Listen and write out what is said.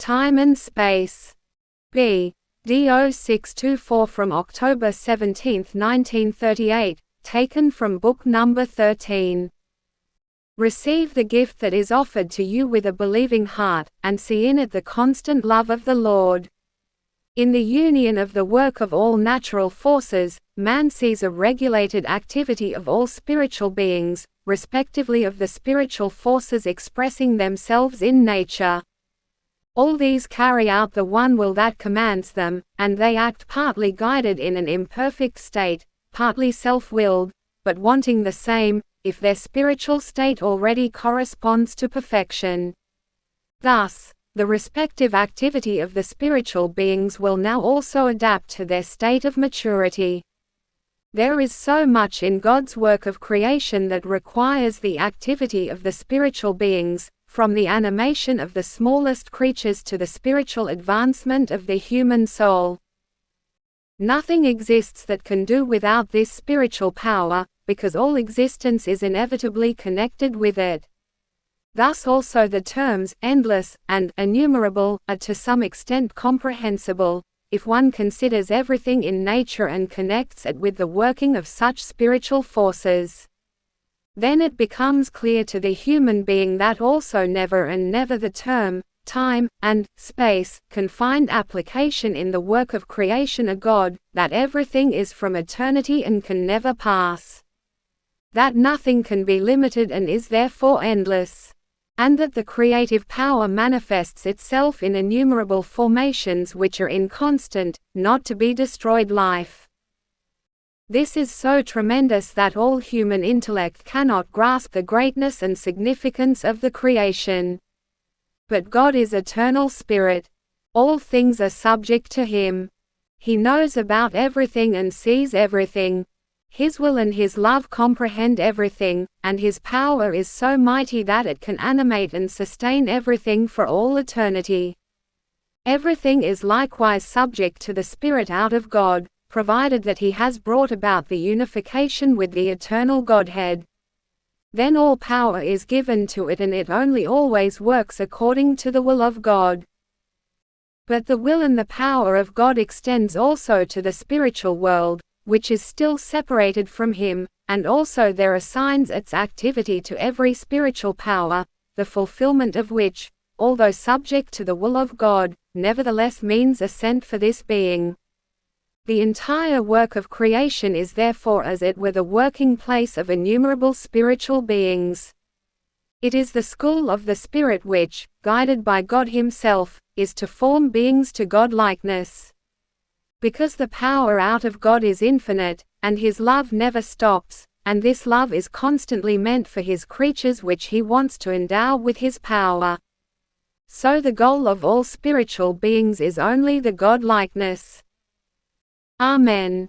time and space. BD0624 from October 17, 1938, taken from book number 13. Receive the gift that is offered to you with a believing heart, and see in it the constant love of the Lord. In the union of the work of all natural forces, man sees a regulated activity of all spiritual beings, respectively of the spiritual forces expressing themselves in nature. All these carry out the one will that commands them, and they act partly guided in an imperfect state, partly self-willed, but wanting the same, if their spiritual state already corresponds to perfection. Thus, the respective activity of the spiritual beings will now also adapt to their state of maturity. There is so much in God's work of creation that requires the activity of the spiritual beings, from the animation of the smallest creatures to the spiritual advancement of the human soul. Nothing exists that can do without this spiritual power, because all existence is inevitably connected with it. Thus also the terms endless and innumerable are to some extent comprehensible, if one considers everything in nature and connects it with the working of such spiritual forces. Then it becomes clear to the human being that also never and never the term, time, and space, can find application in the work of creation of God, that everything is from eternity and can never pass. That nothing can be limited and is therefore endless. And that the creative power manifests itself in innumerable formations which are in constant, not to be destroyed life. This is so tremendous that all human intellect cannot grasp the greatness and significance of the creation. But God is eternal spirit. All things are subject to Him. He knows about everything and sees everything. His will and His love comprehend everything, and His power is so mighty that it can animate and sustain everything for all eternity. Everything is likewise subject to the Spirit out of God, provided that He has brought about the unification with the eternal Godhead. Then all power is given to it and it only always works according to the will of God. But the will and the power of God extends also to the spiritual world, which is still separated from Him, and also there assigns its activity to every spiritual power, the fulfillment of which, although subject to the will of God, nevertheless means ascent for this being. The entire work of creation is therefore as it were the working place of innumerable spiritual beings. It is the school of the Spirit which, guided by God Himself, is to form beings to God-likeness. Because the power out of God is infinite, and His love never stops, and this love is constantly meant for His creatures which He wants to endow with His power. So the goal of all spiritual beings is only the God-likeness. Amen.